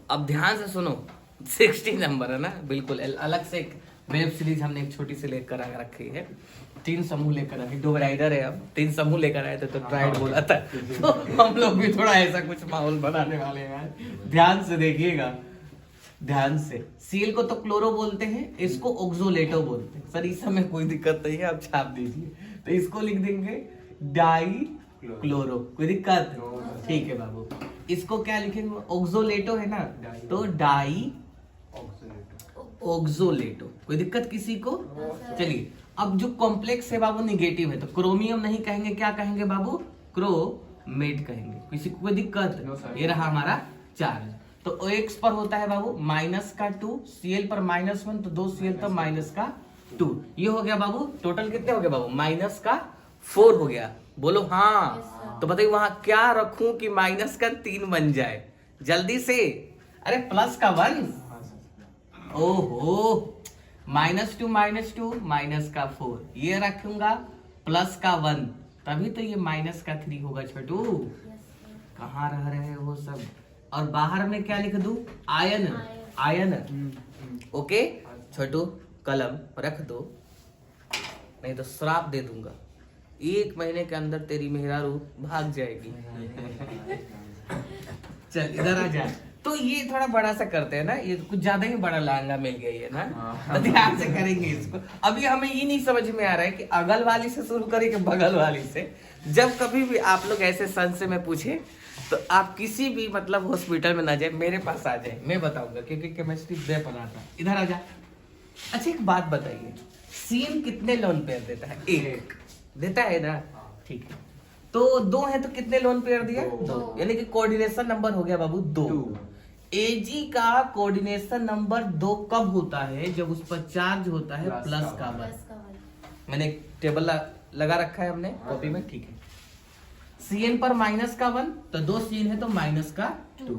अब ध्यान से सुनो, 60 नंबर है ना, बिल्कुल अलग से एक वेब सीरीज हमने एक छोटी सी लेकर आ रखी है। 3 समूह लेकर आए, डिवाइडर है, हम 3 समूह लेकर आए थे तो ट्राइड बोला था, तो हम लोग भी थोड़ा ऐसा कुछ माहौल बनाने वाले हैं। ध्यान से देखिएगा, ध्यान से। सील को तो क्लोरो बोलते हैं, इसको ऑक्सोलेटो बोलते हैं। सर इस समय कोई दिक्कत नहीं है, आप छाप दीजिए। तो इसको लिख देंगे डाई क्लोरो, कोई दिक्कत? ठीक है बाबू। इसको क्या लिखेंगे? ऑक्सोलेटो है ना, तो डाई ऑक्सोलेटो, कोई दिक्कत किसी को? चलिए, अब जो कॉम्प्लेक्स है बाबू निगेटिव है, तो क्रोमियम नहीं कहेंगे, क्या कहेंगे बाबू? क्रोमेट कहेंगे। किसी को कोई दिक्कत? ये रहा हमारा चार्ज। तो OX पर होता है बाबू -2, Cl पर -1, तो 2 Cl तो -2। ये हो गया बाबू, टोटल कितने हो गए बाबू? -4 हो गया। बोलो हाँ। तो बताइए वहां क्या रखूं कि -3 बन जाए? जल्दी से। अरे +1। ओहो, -2 -4, ये रखूंगा +1, तभी तो ये -3 होगा छोटू। कहाँ रह रहे हो सब? और बाहर में क्या लिख दूं? Ion, ion. ओके छोटू, कलम रख दो, नहीं तो श्राप दे दूंगा। 1 महीने के अंदर तेरी मेहरारू भाग जाएगी। चल इधर आ जा। तो ये थोड़ा बड़ा सा करते हैं ना, ये कुछ ज्यादा ही बड़ा लहंगा मिल गया ये ना, तो ध्यान से करेंगे इसको। अभी हमें ये नहीं समझ में आ रहा है कि अगल वाली से शुरू करें कि बगल वाली से। जब कभी भी आप लोग ऐसे सन से मैं पूछे तो आप किसी भी मतलब हॉस्पिटल में ना जाए, मेरे पास आ जाए, मैं बताऊंगा, क्योंकि केमिस्ट्री बे पढ़ाता। इधर आ जा। अच्छा एक बात बताइए, सीन कितने लोन पेयर देता है? 1 देता है ना, ठीक है। तो 2 है तो कितने लोन पेयर दिया? 2, यानी कि कोऑर्डिनेशन नंबर हो गया बाबू 2। Ag का कोऑर्डिनेशन नंबर 2 कब होता है? जब उस पर चार्ज होता है +1। मैंने एक टेबल लगा रखा है हमने कॉपी में, ठीक है। Cn पर -1, तो 2 Cn है तो -2।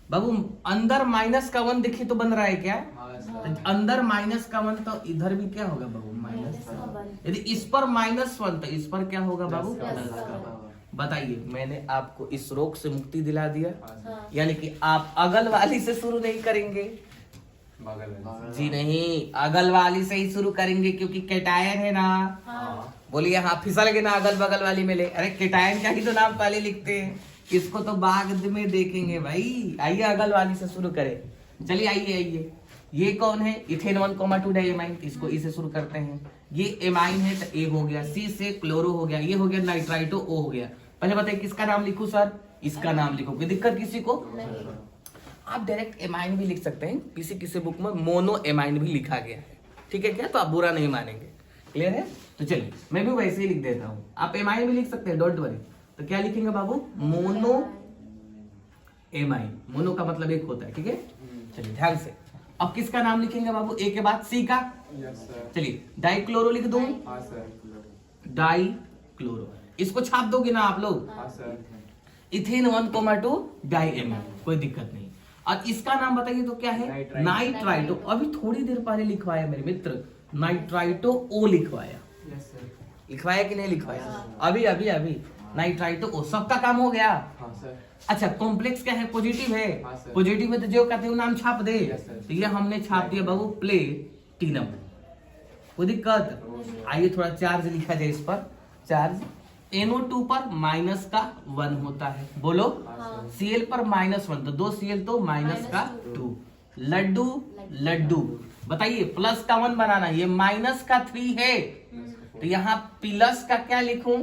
बाबू अंदर -1 देखिए तो बन रहा है क्या? तो अंदर -1 तो इधर भी क्या होगा बाबू? -1। यदि इस पर -1 तो इस पर क्या होगा बाबू? +1। बताइए, मैंने आपको इस रोग से मुक्ति दिला दिया। यानी कि आप अगल वाली से शुरू नहीं करेंगे, जी नहीं, अगल वाली से ही शुरू करेंगे, क्योंकि कैटायन है ना। बोलिए हाँ, फिसल के ना अगल बगल वाली में ले। अरे कैटायन का ही तो नाम पहले लिखते हैं, इसको तो बाद में देखेंगे भाई। आइए अगल वाली से शुरू करें। चलिए आइए आइए। ये कौन है? इथेन 1,2 डाइएमाइन, इसको ई से शुरू करते हैं। ये एमाइन है तो ए हो गया, सी से क्लोरो हो गया, ये हो गया नाइट्राइटो, ओ हो गया। पहले बताइए किसका नाम लिखूं सर? इसका नाम लिखो, कोई दिक्कत किसी को? आप डायरेक्ट एमाइन भी लिख सकते हैं, किसी किसी बुक में मोनो एमाइन भी लिखा गया है, ठीक है क्या? तो आप बुरा नहीं मानेंगे, क्लियर है? तो चलिए मैं भी वैसे ही लिख देता हूँ, आप एमाइन भी लिख सकते हैं, डोंट वरी। तो क्या लिखेंगे बाबू? Mono amine. मोनो का मतलब 1 होता है, ठीक है। चलिए ध्यान से, अब किसका नाम लिखेंगे बाबू? ए के बाद सी का। चलिए डाइक्लोरो लिख दूं, डाइक्लोरो, इसको छाप दोगे ना आप लोग? इथेन 1,2 डाइएमाइन, कोई दिक्कत नहीं। और इसका नाम बताइए तो क्या है? नाइट्राइटो। अभी थोड़ी देर पहले लिखवाया मेरे मित्र, नाइट्राइटो ओ लिखवाया। लिखवाया कि नहीं लिखवाया? अभी अभी अभी नाइट्राइटो ओ, सबका काम हो गया। अच्छा कॉम्प्लेक्स क्या है? पॉजिटिव है। पॉजिटिव में तो जो कहते हैं नाम छाप दे। तो ये हमने छाप दिया बाबू प्लेटिनम, कोई दिक्कत? आइए थोड़ा चार्ज लिखा जाए इस पर। चार्ज NO2 पर -1 होता है, बोलो। Cl पर -1, तो 2 Cl तो -2। लड्डू लड्डू, बताइए +1 बनाना, ये -3 है, तो यहाँ प्लस का क्या लिखूं?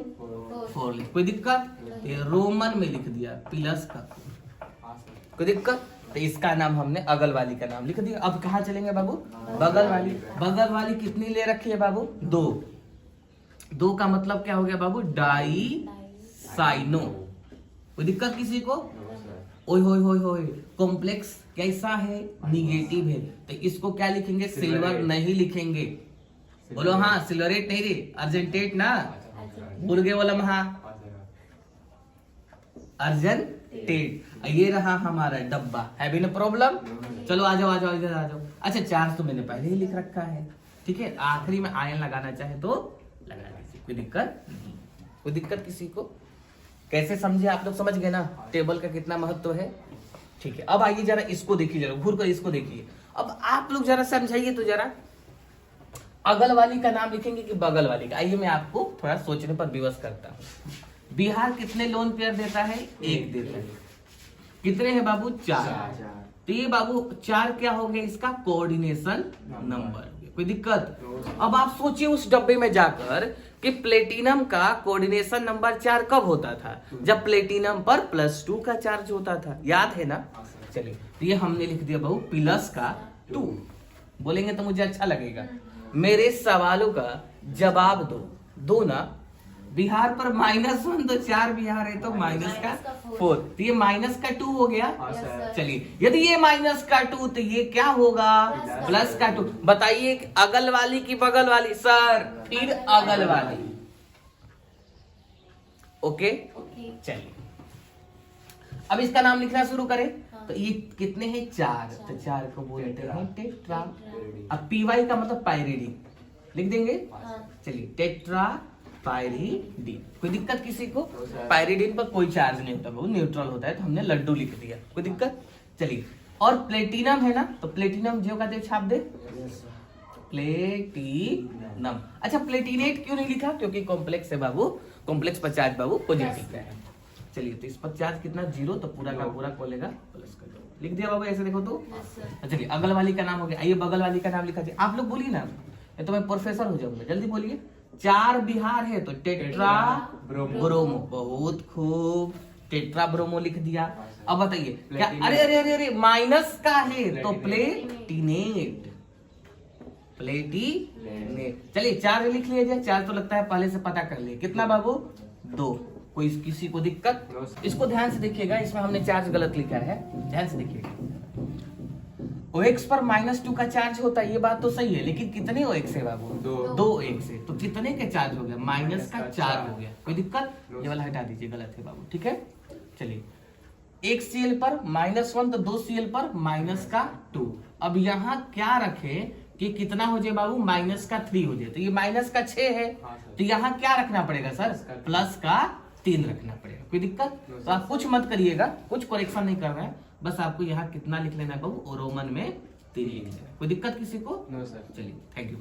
4 लिख, कोई दिक्कत? ये रोमन में लिख दिया प्लस का, कोई दिक्कत? तो इसका नाम हमने अगल वाली का नाम लिख दिया। अब कहाँ चलेंगे बाबू? बगल वाली। बगल वाली कितनी ले रखी है बाबू? 2 का मतलब क्या हो गया बाबू? डाई साइनो, कोई दिक्कत किसी को? ओए होए होए होए, कॉम्प्लेक्स कैसा है? निगेटिव है, तो इसको क्या लिखेंगे? सिल्वर नहीं लिखेंगे, बोलो हाँ। सिल्वरेट नहीं रे, अर्जेंटेट ना, भूल गए बोला हाँ, अर्जेंटेट। ये रहा हमारा डब्बा, है भी ना प्रॉब्लम? चलो आ जाओ आ जाओ, इधर आ जाओ। अच्छा चार्ज तो मैंने पहले ही लिख रखा है, ठीक है। आखिरी में आयन लगाना चाहे तो लगा लीजिए, कोई दिक्कत नहीं। कोई दिक्कत किसी को? कैसे समझे आप लोग? समझ गए ना टेबल का कितना महत्व है, ठीक। ठीक है, अब आइए जरा इसको देखिए, जरा घूर कर इसको देखिए। अब आप लोग जरा समझाइए तो जरा, अगल वाली का नाम लिखेंगे कि बगल वाली का? आइए मैं आपको थोड़ा सोचने पर विवश करता हूँ। बिहार कितने लोन पेयर देता है? एक देता है। कितने हैं बाबू? 4। तो ये बाबू 4 क्या हो गया इसका? Coordination number. कोई दिक्कत? अब आप सोचिए उस डब्बे में जाकर कि प्लेटिनम का कोऑर्डिनेशन नंबर 4 कब होता था? जब प्लेटिनम पर +2 का चार्ज होता था, याद है ना? चलिए, तो ये हमने लिख दिया बाबू प्लस का 2। बोलेंगे तो मुझे अच्छा लगेगा। मेरे सवालों का जवाब दो ना। बिहार पर -1 तो 4 बिहार है तो माइनस का 4, तो ये माइनस का 2 हो गया। चलिए, यदि ये माइनस का 2 तो ये क्या होगा? प्लस का 2। बताइए अगल वाली की बगल वाली? सर फिर अगल वाली। ओके, चलिए अब इसका नाम लिखना शुरू करें। तो ये कितने हैं? 4। तो 4 को बोलते हैं टेट्रा। अब पीवाई का मतलब पायरिडीन लिख देंगे। चलिए, टेट्रा पायरिडीन। कोई दिक्कत किसी को? पायरिडीन पर कोई चार्ज नहीं होता, वो न्यूट्रल होता है, तो हमने लड्डू लिख दिया। कोई दिक्कत? चलिए, और प्लेटिनम है ना, तो प्लेटिनम जो का छाप दे, प्लेटिनम। अच्छा, प्लेटिनेट क्यों नहीं लिखा? क्योंकि कॉम्प्लेक्स है बाबू, कॉम्प्लेक्स पर चार्ज बाबू पॉजिटिव है। चलिए, तो इस पर चार्ज कितना? 0, तो पूरा का पूरा खोलेगा प्लस कर दो। लिख दिया बाबू, ऐसे देखो तो। चलिए, अगल वाली का नाम हो गया। आइए बगल वाली का नाम लिखा जाए। आप लोग बोलिए ना, तो मैं प्रोफेसर हो जाऊंगा। जल्दी बोलिए। 4 बिहार है तो टेट्रा ब्रोमो। बहुत खूब, टेट्रा ब्रोमो लिख दिया। अब बताइए क्या? अरे अरे अरे अरे, माइनस का है तो प्लेटिनेट। प्लेटिनेट। चलिए, 4 लिख लिया जाए। 4 तो लगता है पहले से पता कर लिए। कितना बाबू? 2। कोई किसी को दिक्कत? इसको ध्यान से देखिएगा, इसमें हमने चार्ज गलत लिखा है, ध्यान से देखिएगा। OX पर -2 का चार्ज होता है, ये बात तो सही है, लेकिन कितने OX है बाबू? 2 OX है, तो कितने का चार्ज हो गया? माइनस का 4 हो गया। कोई दिक्कत? ये वाला हटा दीजिए, गलत है बाबू। ठीक है, चलिए, 1 Cl पर -1 तो 2 Cl पर -2। अब यहाँ क्या रखे कि कितना हो जाए बाबू? -3 हो जाए। तो ये -6 है, तो यहाँ क्या रखना पड़ेगा सर? प्लस का 3 रखना पड़ेगा। कोई दिक्कत? तो आप कुछ मत करिएगा, कुछ करेक्शन नहीं कर रहे हैं, बस आपको यहाँ कितना लिख लेना है बाबू? रोमन में 3 लिख लेना। कोई दिक्कत किसी को? No sir. चलिए, थैंक यू।